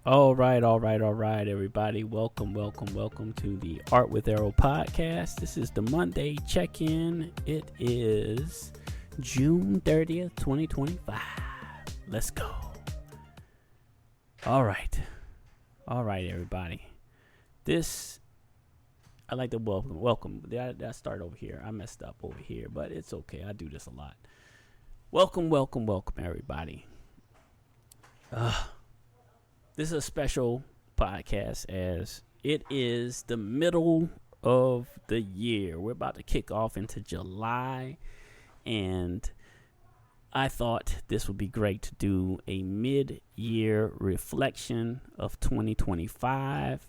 All right, everybody. Welcome to the Art with Errol podcast. This is the Monday check-in. It is June 30th, 2025. Let's go. All right, everybody. I like to welcome. Did I start over here? I messed up over here, but it's okay. I do this a lot. Welcome, everybody. This is a special podcast as it is the middle of the year. We're about to kick off into July, and I thought this would be great to do a mid-year reflection of 2025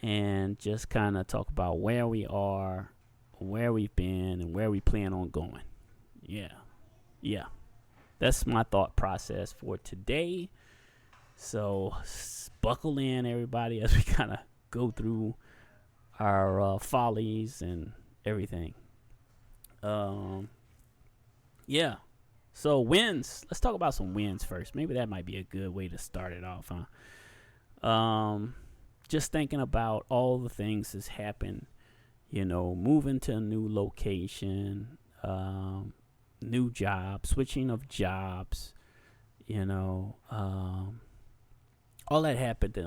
and just kind of talk about where we are, where we've been, and where we plan on going. Yeah. That's my thought process for today. So buckle in, everybody, as we kind of go through our follies and everything. So wins. Let's talk about some wins first. Maybe that might be a good way to start it off, huh? Just thinking about all the things that's happened. Moving to a new location, new job, switching of jobs. All that happened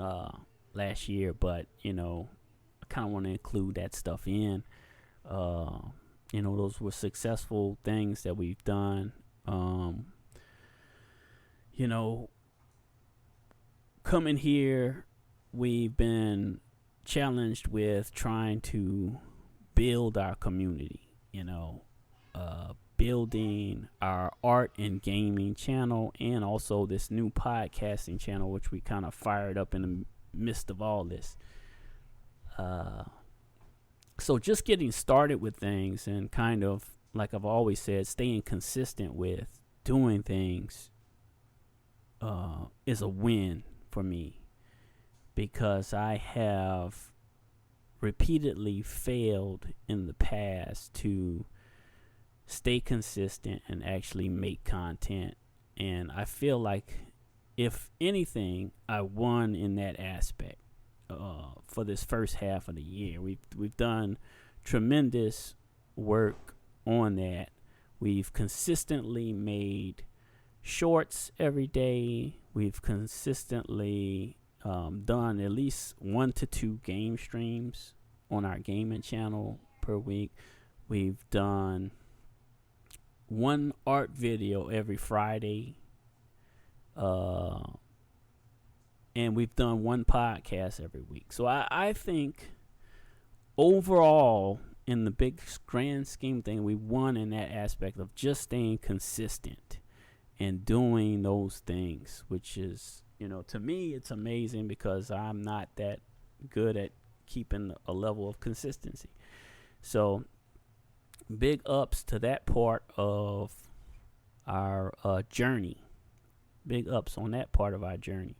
last year, but I kind of want to include that stuff in. Those were successful things that we've done. Coming here, we've been challenged with trying to build our community. Building our art and gaming channel, and also this new podcasting channel, which we kind of fired up in the midst of all this. So just getting started with things, and kind of, like I've always said, staying consistent with doing things is a win for me, because I have repeatedly failed in the past to stay consistent and actually make content. And I feel like, if anything, I won in that aspect for this first half of the year. We've done tremendous work on that. We've consistently made shorts every day. We've consistently done at least 1 to 2 game streams on our gaming channel per week. We've done 1 art video every Friday, and we've done 1 podcast every week. So I think overall, in the big grand scheme thing, we won in that aspect of just staying consistent and doing those things, which is, to me, it's amazing, because I'm not that good at keeping a level of consistency. So big ups to that part of our journey. Big ups on that part of our journey.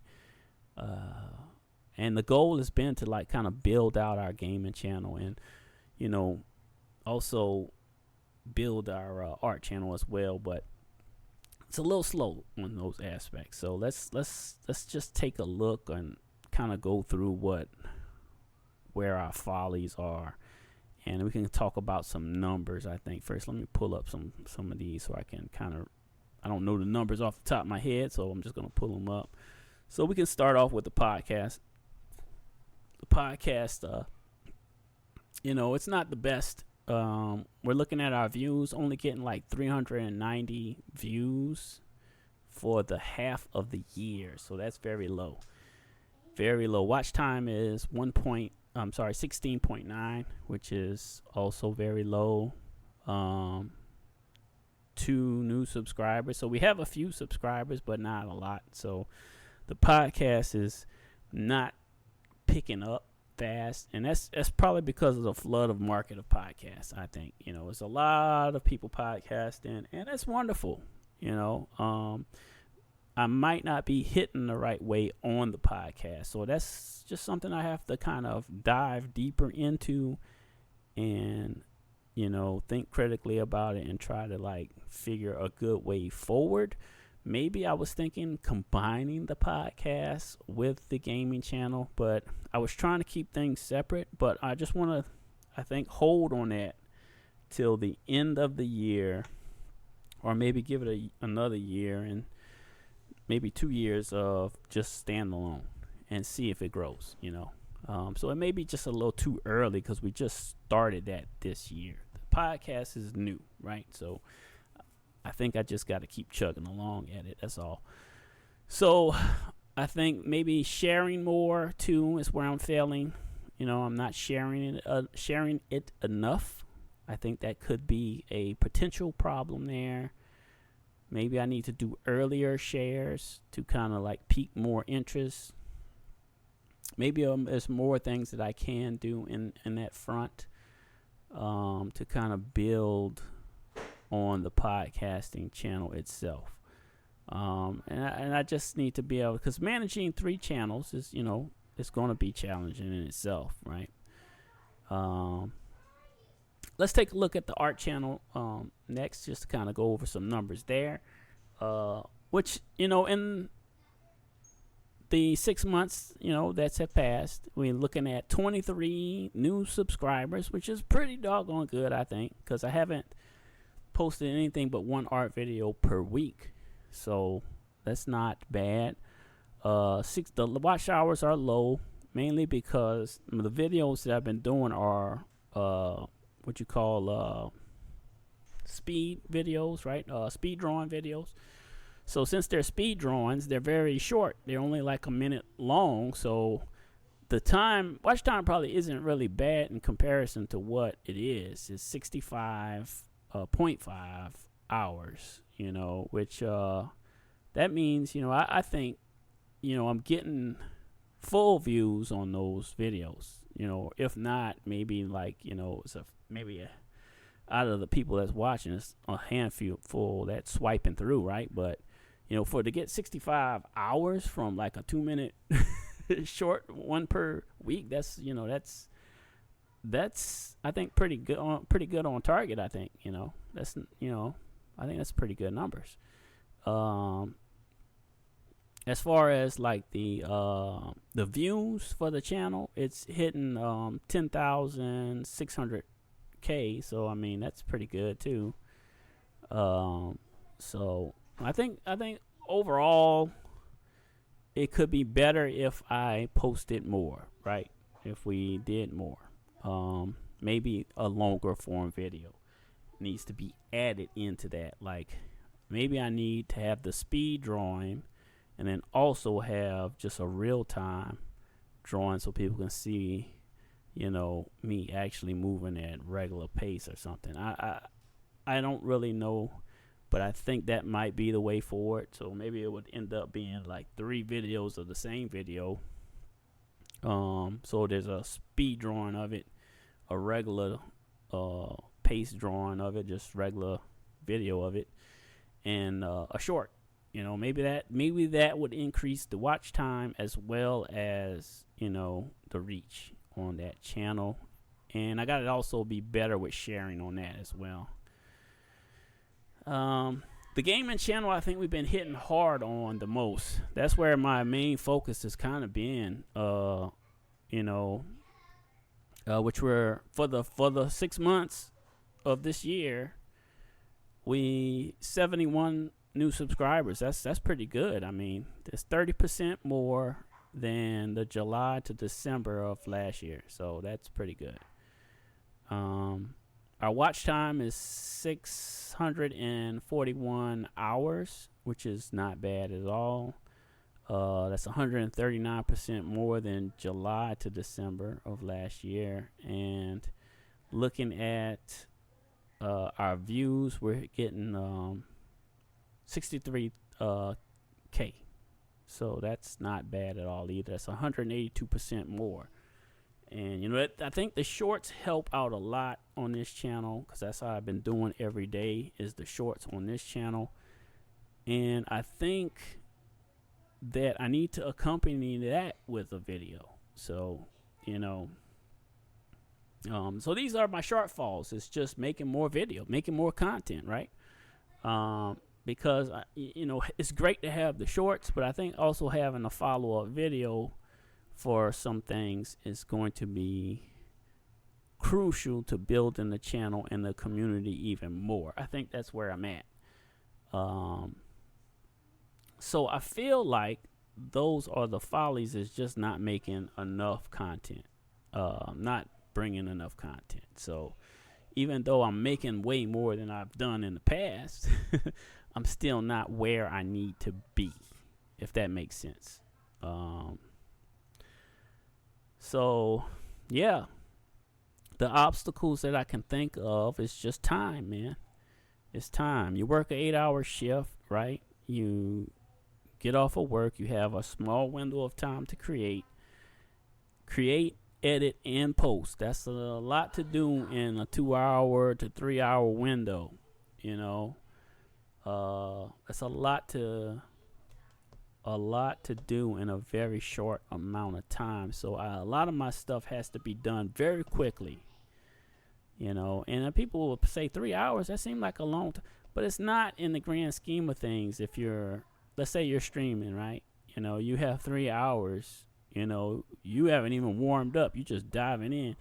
And the goal has been to kind of build out our gaming channel, and also build our art channel as well. But it's a little slow on those aspects. So let's just take a look and kind of go through where our follies are. And we can talk about some numbers, I think. First, let me pull up some of these so I can I don't know the numbers off the top of my head, so I'm just going to pull them up. So we can start off with the podcast. The podcast, it's not the best. We're looking at our views, only getting like 390 views for the half of the year. So that's very low. Very low. Watch time is 16.9, which is also very low. 2 new subscribers. So we have a few subscribers, but not a lot. So the podcast is not picking up fast, and that's probably because of the flood of market of podcasts. I think it's a lot of people podcasting, and that's wonderful. I might not be hitting the right way on the podcast, so that's just something I have to kind of dive deeper into, and think critically about it, and try to figure a good way forward. maybe I was thinking combining the podcast with the gaming channel, but I was trying to keep things separate. But I just want to, I think, hold on that till the end of the year, or maybe give it another year and maybe 2 years of just standalone and see if it grows, So it may be just a little too early because we just started that this year. The podcast is new, right? So I think I just got to keep chugging along at it. That's all. So I think maybe sharing more too is where I'm failing. I'm not sharing it enough. I think that could be a potential problem there. Maybe I need to do earlier shares to kind of like pique more interest. Maybe there's more things that I can do in that front to kind of build on the podcasting channel itself. And I just need to be able, because managing 3 channels is, it's going to be challenging in itself, right? Let's take a look at the art channel next, just to kind of go over some numbers there, which, in the 6 months, that's have passed, we're looking at 23 new subscribers, which is pretty doggone good, I think, because I haven't posted anything but 1 art video per week, so that's not bad. The watch hours are low, mainly because the videos that I've been doing are what you call speed videos, right? Speed drawing videos. So since they're speed drawings, they're very short. They're only like a minute long. So the watch time probably isn't really bad in comparison to what it is. It's 65.5 hours, which that means, I think, I'm getting full views on those videos. If not, maybe like, it's out of the people that's watching, it's a handful that's swiping through, right? But to get 65 hours from like a 2-minute short one per week, that's I think pretty good on target. I think that's I think that's pretty good numbers. As far as like the views for the channel, it's hitting 10,600K. So I mean that's pretty good too. So I think overall it could be better if I posted more, right? If we did more, maybe a longer form video needs to be added into that. Like maybe I need to have the speed drawing and then also have just a real time drawing so people can see, me actually moving at regular pace or something. I don't really know, but I think that might be the way forward. So maybe it would end up being like 3 videos of the same video. So there's a speed drawing of it, a regular pace drawing of it, just regular video of it, and a short. Maybe that would increase the watch time as well as the reach on that channel, and I gotta also be better with sharing on that as well. The gaming channel, I think we've been hitting hard on the most. That's where my main focus has kind of been, which were for the 6 months of this year, we 71 new subscribers. That's pretty good. I mean, it's 30% more than the July to December of last year, so that's pretty good. Our watch time is 641 hours, which is not bad at all. That's 139% more than July to December of last year. And looking at our views, we're getting 63K. So that's not bad at all either. That's 182% more. And I think the shorts help out a lot on this channel, because that's how I've been doing every day, is the shorts on this channel. And I think that I need to accompany that with a video. So so these are my shortfalls. It's just making more video, making more content, right? because it's great to have the shorts, but I think also having a follow-up video for some things is going to be crucial to building the channel and the community even more. I think that's where I'm at. So I feel like those are the follies, is just not making enough content, not bringing enough content. So even though I'm making way more than I've done in the past, I'm still not where I need to be, if that makes sense. So yeah, the obstacles that I can think of is just time, man. It's time. You work an 8-hour shift, right? You get off of work. You have a small window of time to create, edit, and post. That's a lot to do in a 2-hour to 3-hour window. That's a lot to do in a very short amount of time. So a lot of my stuff has to be done very quickly. And people will say 3 hours. That seems like a long time, but it's not in the grand scheme of things. If let's say you're streaming, right? You have 3 hours. You haven't even warmed up. You just diving in,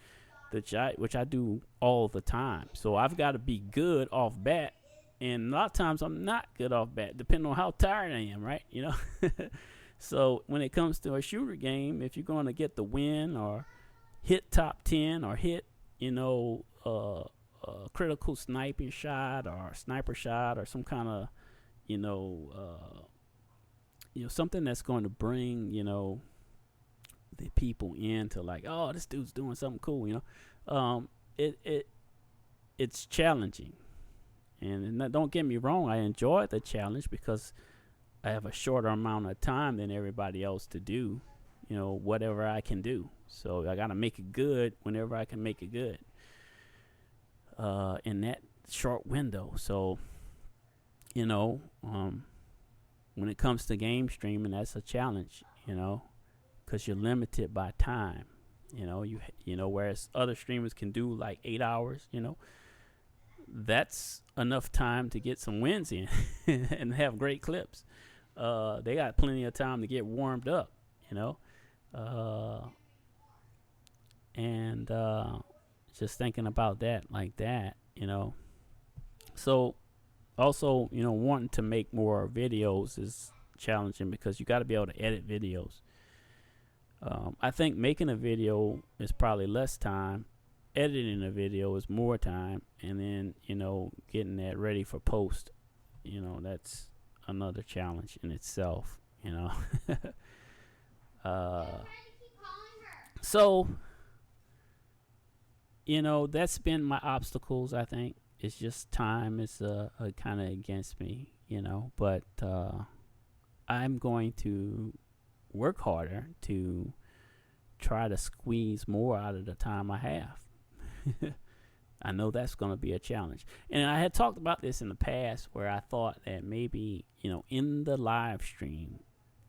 which I do all the time. So I've got to be good off bat, and a lot of times I'm not good off bat, depending on how tired I am, right? So when it comes to a shooter game, if you're going to get the win or hit top 10 or hit, critical sniping shot or sniper shot or some kind of, something that's going to bring, the people into like, oh, this dude's doing something cool, it's challenging. And don't get me wrong, I enjoy the challenge because I have a shorter amount of time than everybody else to do, whatever I can do. So I got to make it good whenever I can make it good in that short window. So, when it comes to game streaming, that's a challenge, because you're limited by time. Whereas other streamers can do like 8 hours, that's enough time to get some wins in and have great clips. They got plenty of time to get warmed up, and just thinking about that like that, So also, wanting to make more videos is challenging because you got to be able to edit videos. I think making a video is probably less time. Editing a video is more time, and then getting that ready for post, that's another challenge in itself. So that's been my obstacles. I think it's just time is kind of against me, but I'm going to work harder to try to squeeze more out of the time I have. I know that's going to be a challenge. And I had talked about this in the past where I thought that maybe, in the live stream,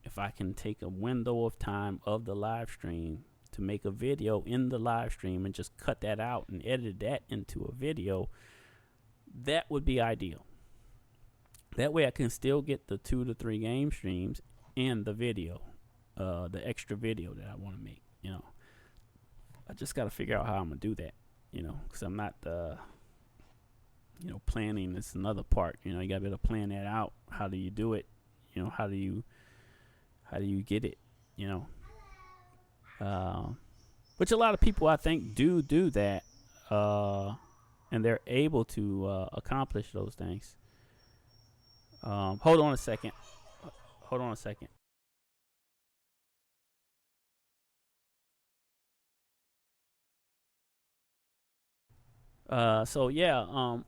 if I can take a window of time of the live stream to make a video in the live stream and just cut that out and edit that into a video, that would be ideal. That way I can still get the 2 to 3 game streams and the video, the extra video that I want to make. I just got to figure out how I'm going to do that. Because I'm not, planning is another part. You got to be able to plan that out. How do you do it? How do you get it? Which a lot of people I think do that, and they're able to accomplish those things. Hold on a second. So yeah,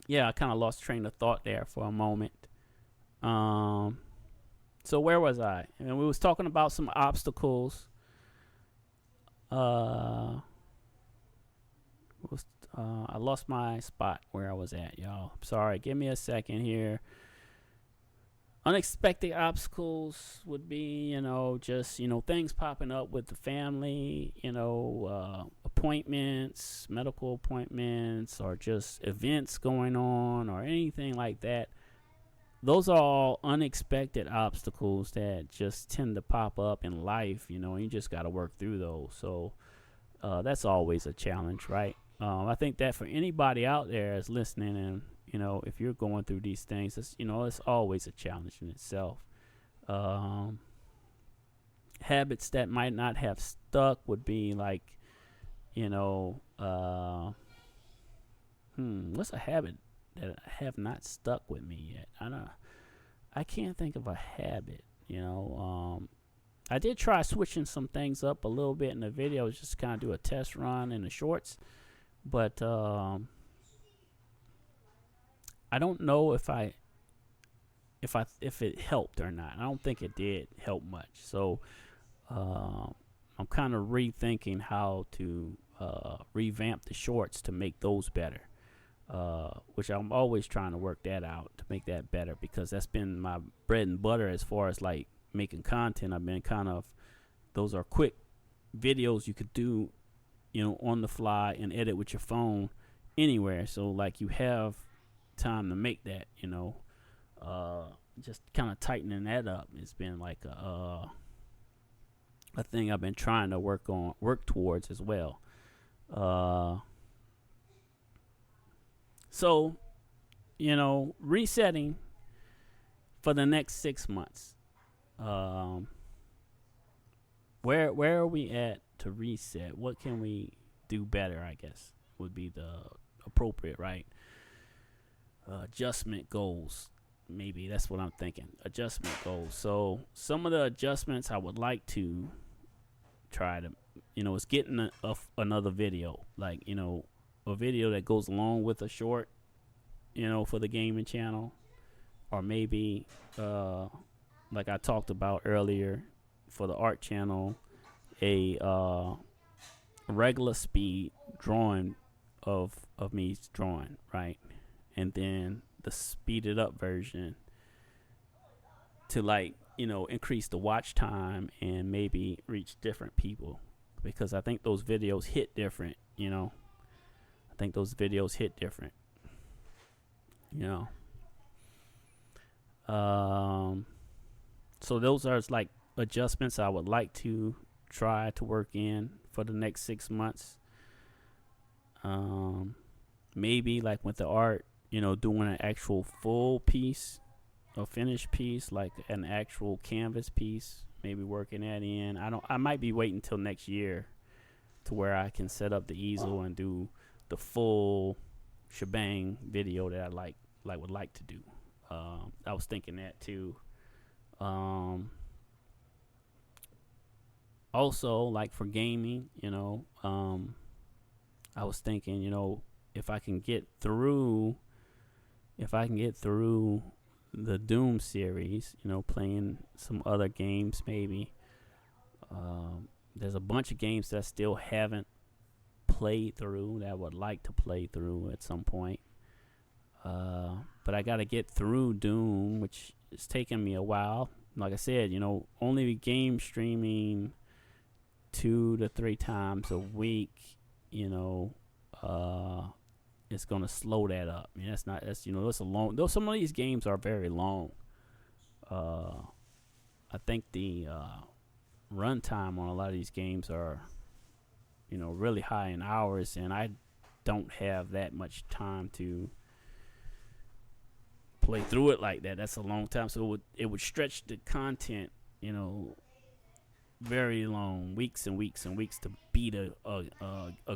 yeah, I kind of lost train of thought there for a moment. So where was I? And we was talking about some obstacles. I lost my spot where I was at, y'all. Sorry, give me a second here. Unexpected obstacles would be, just, things popping up with the family, appointments appointments, medical appointments, or just events going on or anything like that. Those are all unexpected obstacles that just tend to pop up in life, and you just got to work through those. So that's always a challenge, right? I think that for anybody out there that's listening, and if you're going through these things, it's always a challenge in itself. Habits that might not have stuck would be like, what's a habit that have not stuck with me yet? I can't think of a habit. I did try switching some things up a little bit in the video, just kind of do a test run in the shorts, but I don't know if it helped or not. I don't think it did help much. So I'm kind of rethinking how to revamp the shorts to make those better, which I'm always trying to work that out to make that better, because that's been my bread and butter as far as like making content. I've been those are quick videos you could do, on the fly and edit with your phone anywhere. So like you have time to make that, just kind of tightening that up. It's been like a thing I've been trying to work towards as well. So, resetting for the next 6 months. Where are we at to reset? What can we do better, I guess, would be the appropriate, right? Adjustment goals. Maybe that's what I'm thinking. Adjustment goals. So some of the adjustments I would like to try to, is getting another video, like, a video that goes along with a short, for the gaming channel, or maybe, like I talked about earlier, for the art channel, a regular speed drawing of me drawing, right? And then the speeded up version to increase the watch time and maybe reach different people, because I think those videos hit different. So those are like adjustments I would like to try to work in for the next 6 months. Maybe like with the art, doing an actual full piece, a finished piece, like an actual canvas piece, maybe working that in. I might be waiting until next year to where I can set up the easel and do the full shebang video that I would like to do. I was thinking that too. Also, like for gaming, I was thinking, if I can get through the Doom series, playing some other games maybe. There's a bunch of games that I still haven't played through that I would like to play through at some point. But I got to get through Doom, which is taking me a while. Like I said, only game streaming 2 to 3 times a week, it's gonna slow that up. I mean, that's a long. Though some of these games are very long. I think the runtime on a lot of these games are, really high in hours, and I don't have that much time to play through it like that. That's a long time, so it would stretch the content, very long, weeks and weeks and weeks to beat a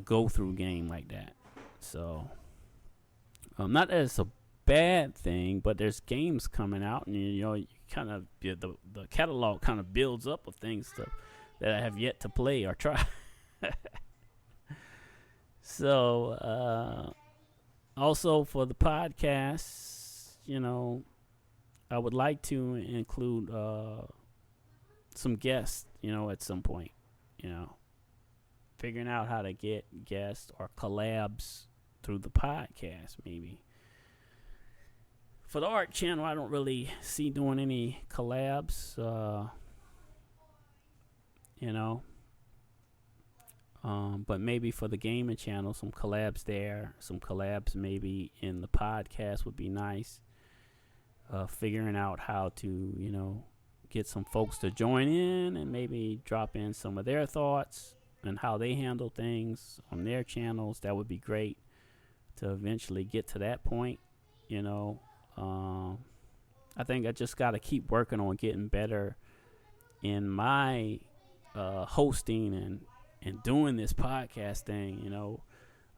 go through game like that. So, not that it's a bad thing, but there's games coming out, and you kind of the catalog kind of builds up of things that I have yet to play or try. So, also for the podcasts, I would like to include some guests, at some point, figuring out how to get guests or collabs through the podcast, maybe. For the art channel, I don't really see doing any collabs, But maybe for the gaming channel, some collabs there, some collabs maybe in the podcast would be nice. Figuring out how to, get some folks to join in and maybe drop in some of their thoughts and how they handle things on their channels. That would be great to eventually get to that point. I think I just got to keep working on getting better in my hosting and doing this podcast thing.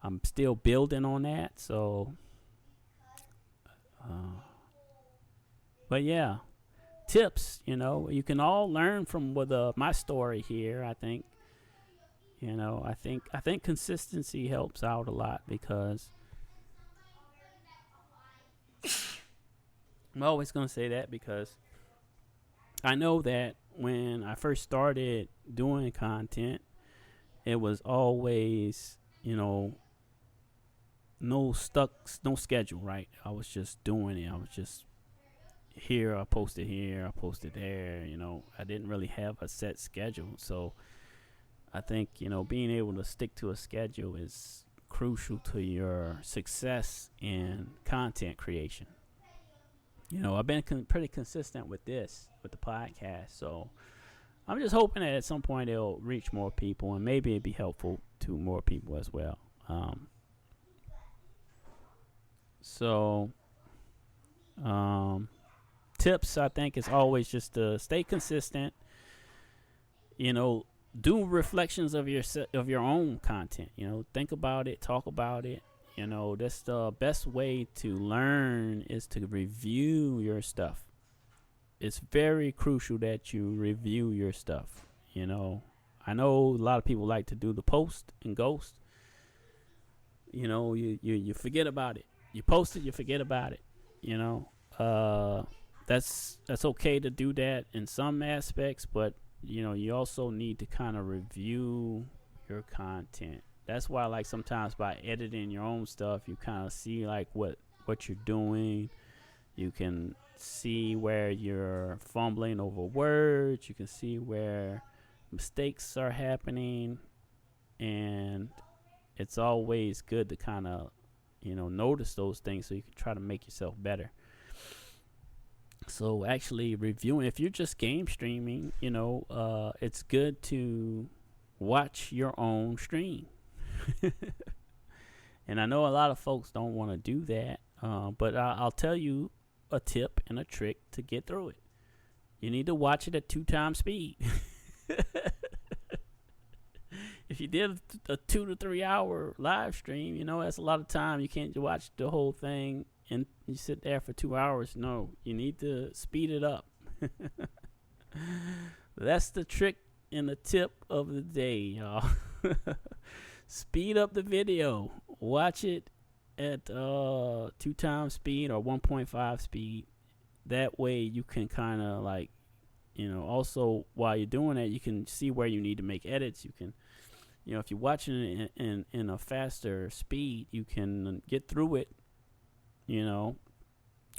I'm still building on that. So, but yeah, tips. You can all learn from my story here. I think. I think consistency helps out a lot because I'm always gonna say that because I know that when I first started doing content, it was always, no schedule, right? I was just doing it. I was just here, I posted there, I didn't really have a set schedule. So I think, being able to stick to a schedule is crucial to your success in content creation. I've been pretty consistent with the podcast. So I'm just hoping that at some point it'll reach more people and maybe it'd be helpful to more people as well. Tips, I think, is always just to stay consistent. Do reflections of your own content. Think about it, talk about it. That's the best way to learn is to review your stuff. It's very crucial that you review your stuff. I know a lot of people like to do the post and ghost. You forget about it. You post it, you forget about it. That's okay to do that in some aspects, but you also need to kind of review your content. That's why, like, sometimes by editing your own stuff, you kind of see like what you're doing. You can see where you're fumbling over words. You can see where mistakes are happening, and it's always good to kind of notice those things so you can try to make yourself better. So actually reviewing, if you're just game streaming, it's good to watch your own stream. And I know a lot of folks don't want to do that, but I'll tell you a tip and a trick to get through it. You need to watch it at 2x speed. If you did a 2 to 3 hour live stream, that's a lot of time. You can't watch the whole thing and you sit there for 2 hours. No, you need to speed it up. That's the trick and the tip of the day, y'all. Speed up the video. Watch it at 2x speed or 1.5 speed. That way you can kind of like, also while you're doing that, you can see where you need to make edits. You can, if you're watching it in a faster speed, you can get through it, and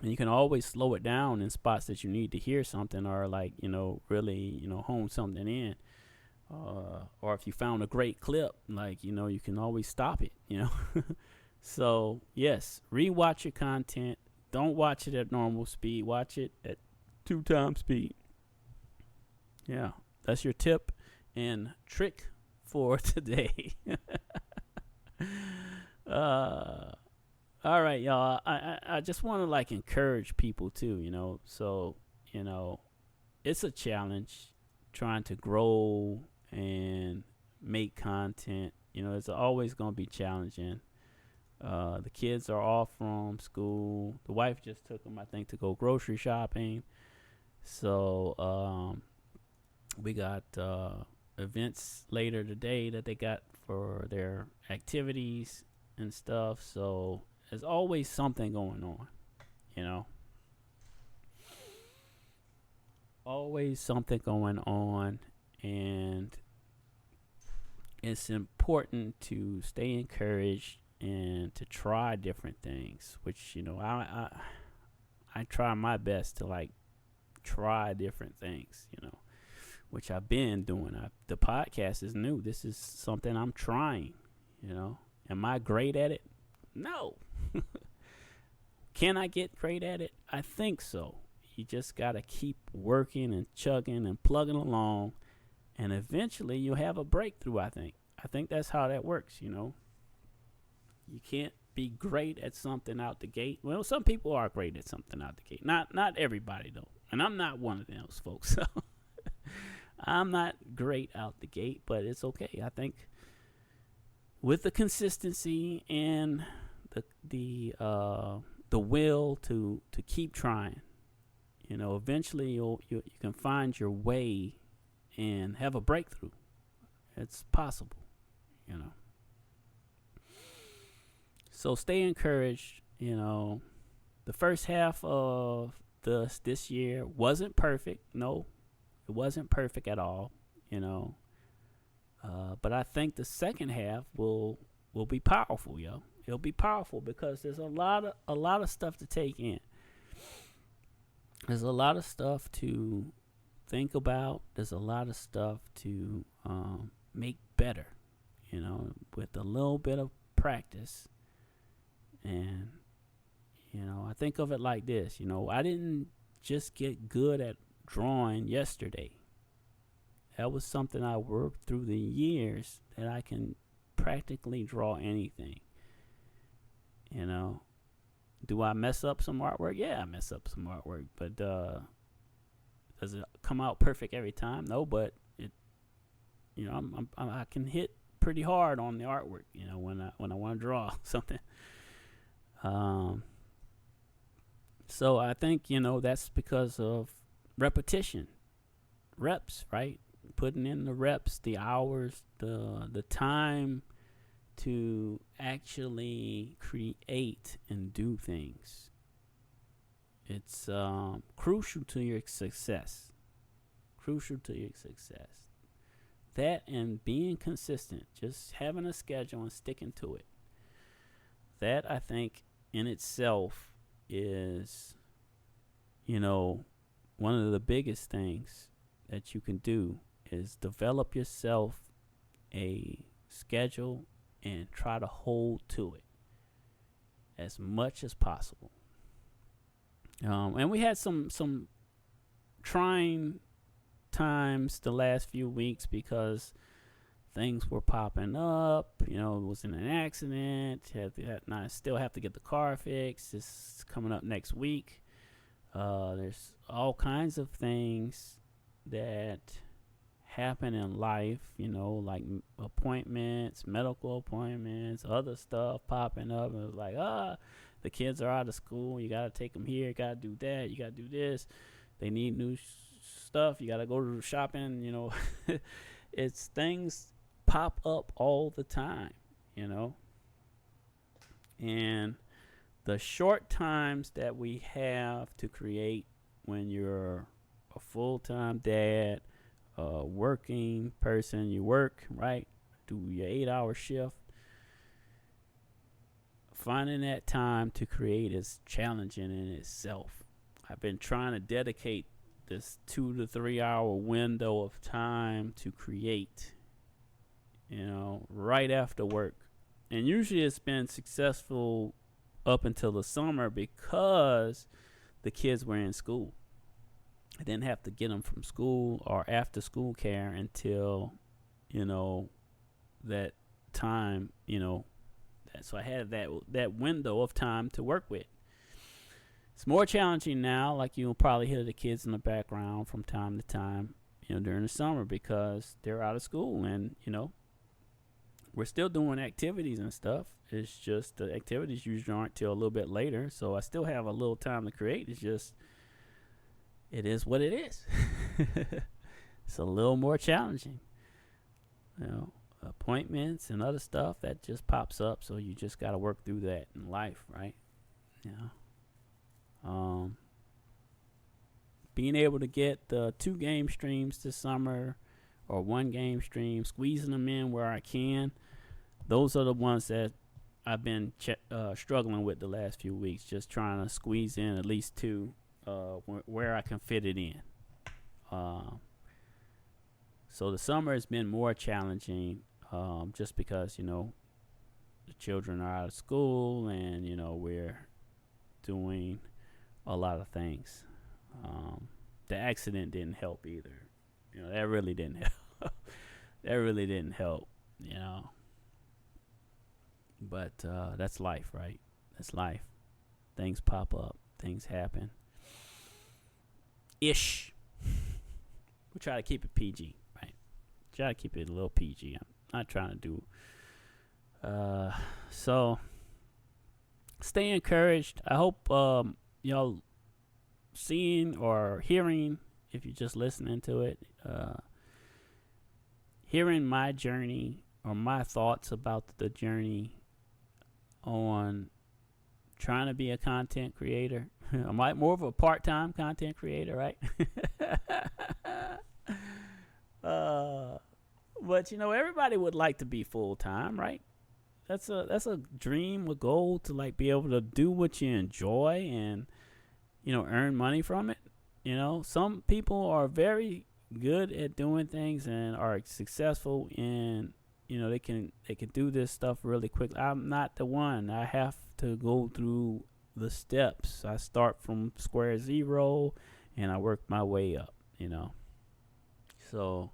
you can always slow it down in spots that you need to hear something or like, really, hone something in. Or if you found a great clip, like, you can always stop it, So, yes, rewatch your content. Don't watch it at normal speed. Watch it at 2x speed. Yeah, that's your tip and trick for today. All right, y'all. I just want to like encourage people too, So, it's a challenge trying to grow and make content. It's always going to be challenging. The kids are off from school. The wife just took them, I think, to go grocery shopping. So we got events later today that they got for their activities and stuff. So there's always something going on, Always something going on, and it's important to stay encouraged and to try different things, which I try my best to like try different things, which I've been doing. The podcast is new. This is something I'm trying, you know. Am I great at it? No. Can I get great at it? I think so. You just got to keep working and chugging and plugging along, and eventually you'll have a breakthrough, I think. I think that's how that works, you know. You can't be great at something out the gate. Well, some people are great at something out the gate. Not everybody, though. And I'm not one of those folks. So I'm not great out the gate, but it's okay. I think with the consistency and the will to keep trying, you know, eventually you can find your way and have a breakthrough. It's possible, you know. So stay encouraged. You know, the first half of this year wasn't perfect. No, it wasn't perfect at all. You know, but I think the second half will be powerful, yo. It'll be powerful because there's a lot of stuff to take in. There's a lot of stuff to think about. There's a lot of stuff to make better. You know, with a little bit of practice. And, you know, I think of it like this. You know, I didn't just get good at drawing yesterday. That was something I worked through the years that I can practically draw anything. You know, do I mess up some artwork? Yeah, I mess up some artwork. But does it come out perfect every time? No, but it, you know, I can hit pretty hard on the artwork. You know, when I want to draw something. So I think, you know, that's because of repetition, reps, right? Putting in the reps, the hours, the time to actually create and do things. It's crucial to your success. Crucial to your success. That and being consistent, just having a schedule and sticking to it. That, I think, in itself is, you know, one of the biggest things that you can do is develop yourself a schedule and try to hold to it as much as possible. And we had some trying times the last few weeks because things were popping up. You know, it was in an accident. I still have to get the car fixed. It's coming up next week. There's all kinds of things that happen in life, you know, like appointments, medical appointments, other stuff popping up. And it's like, the kids are out of school. You got to take them here. You got to do that. You got to do this. They need new stuff. You got to go to shopping, you know. It's things pop up all the time, you know. And the short times that we have to create when you're a full-time dad, a working person, you work, right? Do your 8-hour shift. Finding that time to create is challenging in itself. I've been trying to dedicate this 2 to 3 hour window of time to create, you know, right after work. And usually it's been successful up until the summer because the kids were in school. I didn't have to get them from school or after school care until, you know, that time, you know. So I had that window of time to work with. It's more challenging now, like you'll probably hear the kids in the background from time to time, you know, during the summer because they're out of school and, you know, we're still doing activities and stuff. It's just the activities usually aren't till a little bit later, so I still have a little time to create. It's just, it is what it is. It's a little more challenging, you know, appointments and other stuff that just pops up, so you just got to work through that in life, right? Yeah. Being able to get the 2 game streams this summer or 1 game stream, squeezing them in where I can, those are the ones that I've been struggling with the last few weeks, just trying to squeeze in at least 2 where I can fit it in. So the summer has been more challenging, just because the children are out of school, and we're doing a lot of things. The accident didn't help either. That really didn't help. That really didn't help. But that's life, right? That's life. Things pop up. Things happen. Ish. We try to keep it PG, right? Try to keep it a little PG. I'm not trying to do. So stay encouraged. I hope y'all seeing or hearing, if you're just listening to it, hearing my journey or my thoughts about the journey on trying to be a content creator. I'm like more of a part-time content creator, right? But everybody would like to be full-time, right? That's a dream, a goal to like be able to do what you enjoy and earn money from it. Some people are very good at doing things and are successful in they can do this stuff really quickly. I'm not the one. I have to go through the steps. I start from square zero and I work my way up, So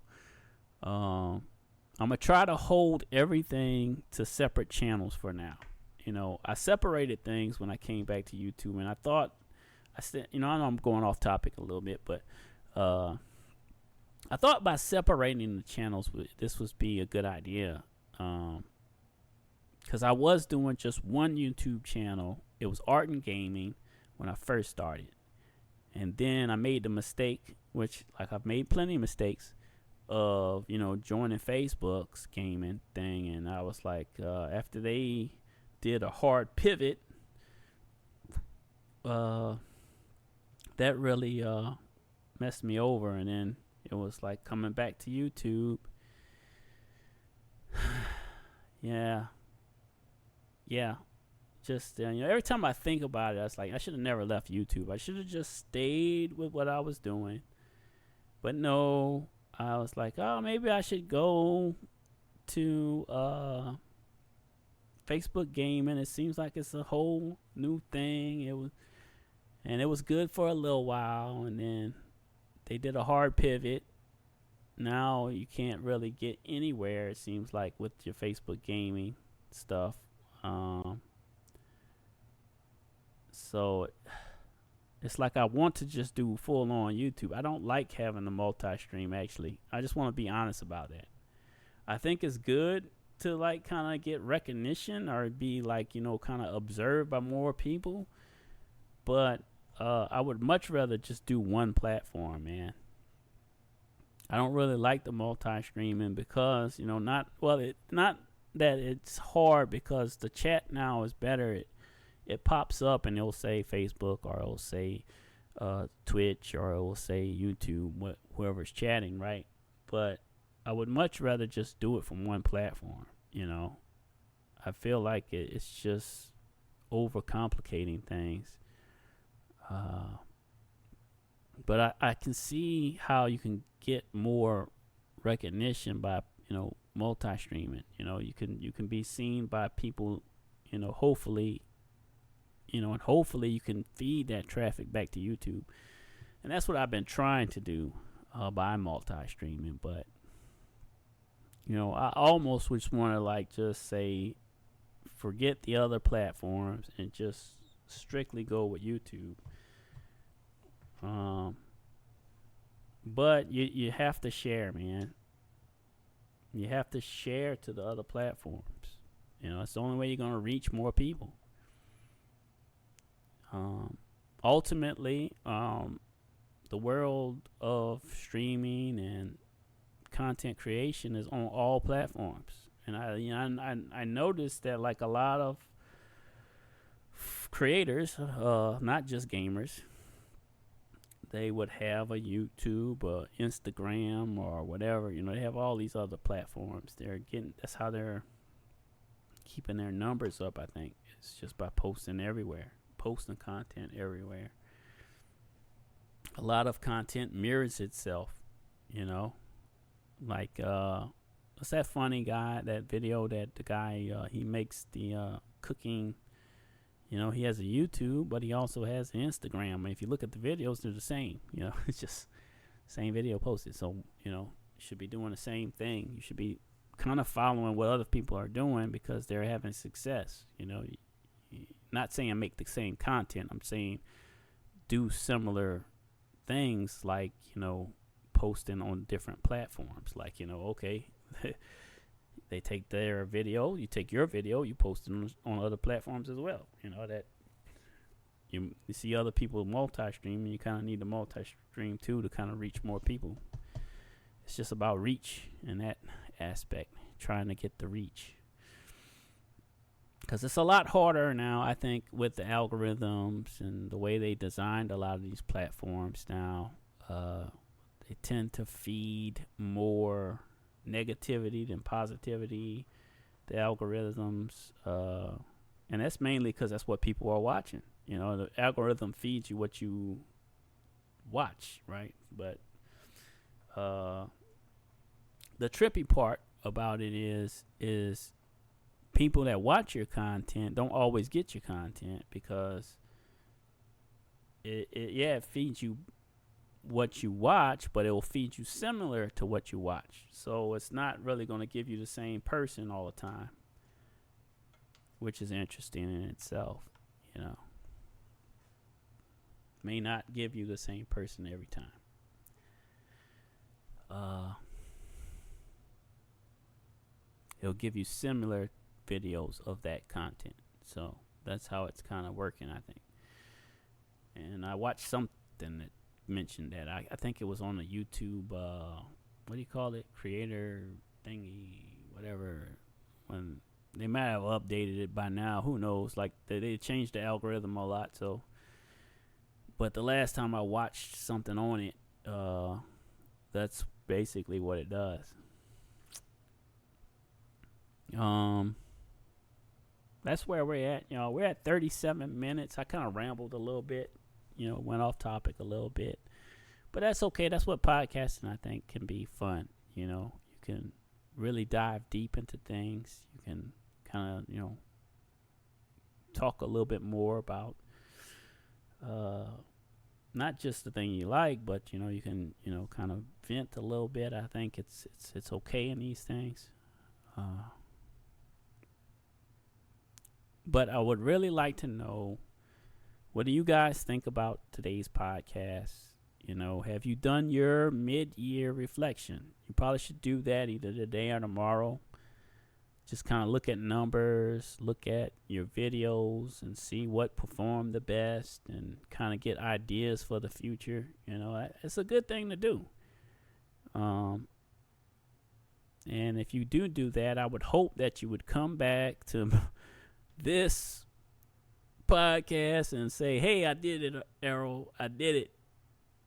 I'm gonna try to hold everything to separate channels for now. I separated things when I came back to YouTube, and I thought I know I'm going off topic a little bit, but I thought by separating the channels, this would be a good idea. Because I was doing just one YouTube channel. It was art and gaming when I first started. And then I made the mistake, which like I've made plenty of mistakes, of, joining Facebook's gaming thing. And I was like, after they did a hard pivot, that really messed me over. And then it was like coming back to YouTube. Yeah. Just every time I think about it, I was like, I should have never left YouTube. I should have just stayed with what I was doing. But no, I was like, oh, maybe I should go to Facebook gaming. It seems like it's a whole new thing. It was good for a little while, and then they did a hard pivot. Now you can't really get anywhere, it seems like, with your Facebook gaming stuff. So it's like I want to just do full on YouTube. I don't like having the multi-stream, actually. I just want to be honest about that. I think it's good to like kind of get recognition or be like, kind of observed by more people. But I would much rather just do one platform, man. I don't really like the multi-streaming because, not that it's hard, because the chat now is better. It pops up and it'll say Facebook, or it'll say Twitch, or it'll say YouTube, whoever's chatting, right? But I would much rather just do it from one platform, I feel like it's just overcomplicating things. But I can see how you can get more recognition by multi-streaming. You can be seen by people. Hopefully, and hopefully you can feed that traffic back to YouTube, and that's what I've been trying to do by multi-streaming. But I almost just want to like just say, forget the other platforms and just strictly go with YouTube. But you have to share, man. You have to share to the other platforms. It's the only way you're going to reach more people. Ultimately, the world of streaming and content creation is on all platforms. And I noticed that like a lot of creators, not just gamers, they would have a YouTube or Instagram or whatever. They have all these other platforms. That's how they're keeping their numbers up, I think. It's just by posting content everywhere. A lot of content mirrors itself, Like what's that funny guy? That video that the guy he makes the cooking. He has a YouTube, but he also has an Instagram. And if you look at the videos, they're the same. It's just same video posted. So you should be doing the same thing. You should be kind of following what other people are doing because they're having success. Not saying make the same content. I'm saying do similar things like posting on different platforms. Like okay. They take their video, you take your video, you post it on other platforms as well. That you see other people multi-stream, and you kind of need to multi-stream too to kind of reach more people. It's just about reach in that aspect, trying to get the reach. Because it's a lot harder now, I think, with the algorithms and the way they designed a lot of these platforms now. They tend to feed more negativity than positivity, the algorithms, and that's mainly because that's what people are watching. The algorithm feeds you what you watch, right? But the trippy part about it is people that watch your content don't always get your content because it feeds you what you watch, but it will feed you similar to what you watch. So it's not really going to give you the same person all the time, which is interesting in itself. May not give you the same person every time. It'll give you similar videos of that content. So that's how it's kind of working, I think. And I watched something that mentioned that. I think it was on the YouTube, what do you call it? Creator thingy, whatever. When they might have updated it by now. Who knows? Like they changed the algorithm a lot. So, but the last time I watched something on it, that's basically what it does. That's where we're at. We're at 37 minutes. I kind of rambled a little bit. Went off topic a little bit, but that's okay. That's what podcasting, I think, can be fun. You can really dive deep into things. You can kind of, talk a little bit more about, not just the thing you like, but, you can, kind of vent a little bit. I think it's okay in these things. But I would really like to know, what do you guys think about today's podcast? Have you done your mid-year reflection? You probably should do that either today or tomorrow. Just kind of look at numbers, look at your videos, and see what performed the best, and kind of get ideas for the future. It's a good thing to do. And if you do that, I would hope that you would come back to this podcast and say, hey, I did it, Errol. I did it.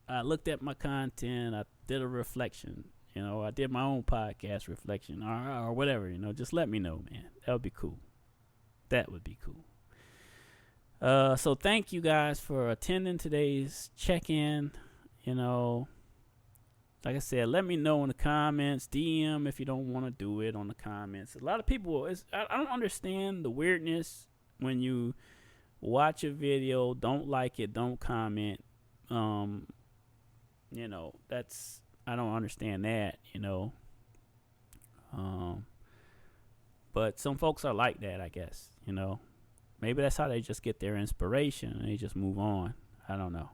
I looked at my content. I did a reflection. I did my own podcast reflection or whatever. Just let me know, man. That would be cool. That would be cool. So thank you guys for attending today's check-in. Like I said, let me know in the comments. DM if you don't want to do it on the comments. A lot of people, I don't understand the weirdness when you watch a video, don't like it, don't comment. That's, I don't understand that, but some folks are like that, I guess. Maybe that's how they just get their inspiration and they just move on. I don't know.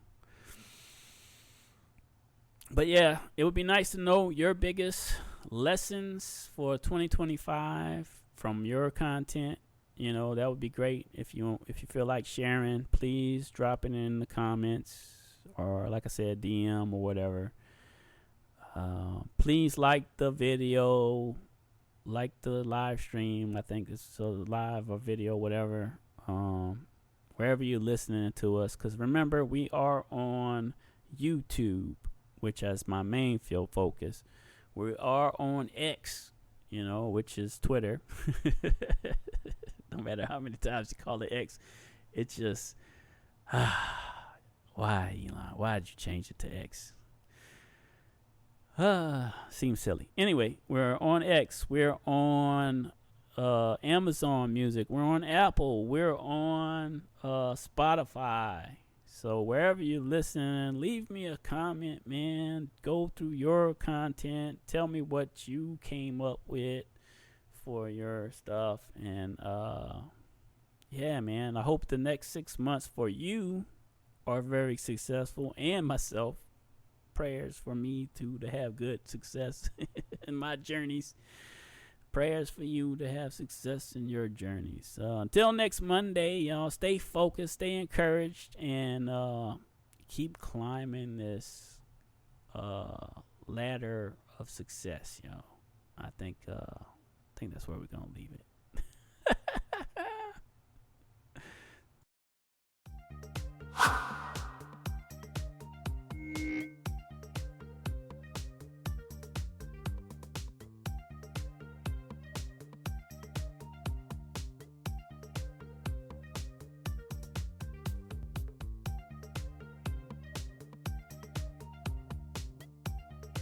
But yeah, it would be nice to know your biggest lessons for 2025 from your content. That would be great. If you feel like sharing, please drop it in the comments or, like I said, DM or whatever. Please like the video, like the live stream. I think it's a live or video, whatever. Wherever you're listening to us, because remember, we are on YouTube, which is my main field focus. We are on X, which is Twitter. No matter how many times you call it X, it's just, why, Elon? Why did you change it to X? Seems silly. Anyway, we're on X. We're on Amazon Music. We're on Apple. We're on Spotify. So wherever you listen, leave me a comment, man. Go through your content. Tell me what you came up with for your stuff. And yeah, man, I hope the next 6 months for you are very successful, and myself. Prayers for me to have good success in my journeys. Prayers for you to have success in your journeys. Until next Monday, y'all, stay focused, stay encouraged, and keep climbing this ladder of success, y'all. I think that's where we're gonna leave it.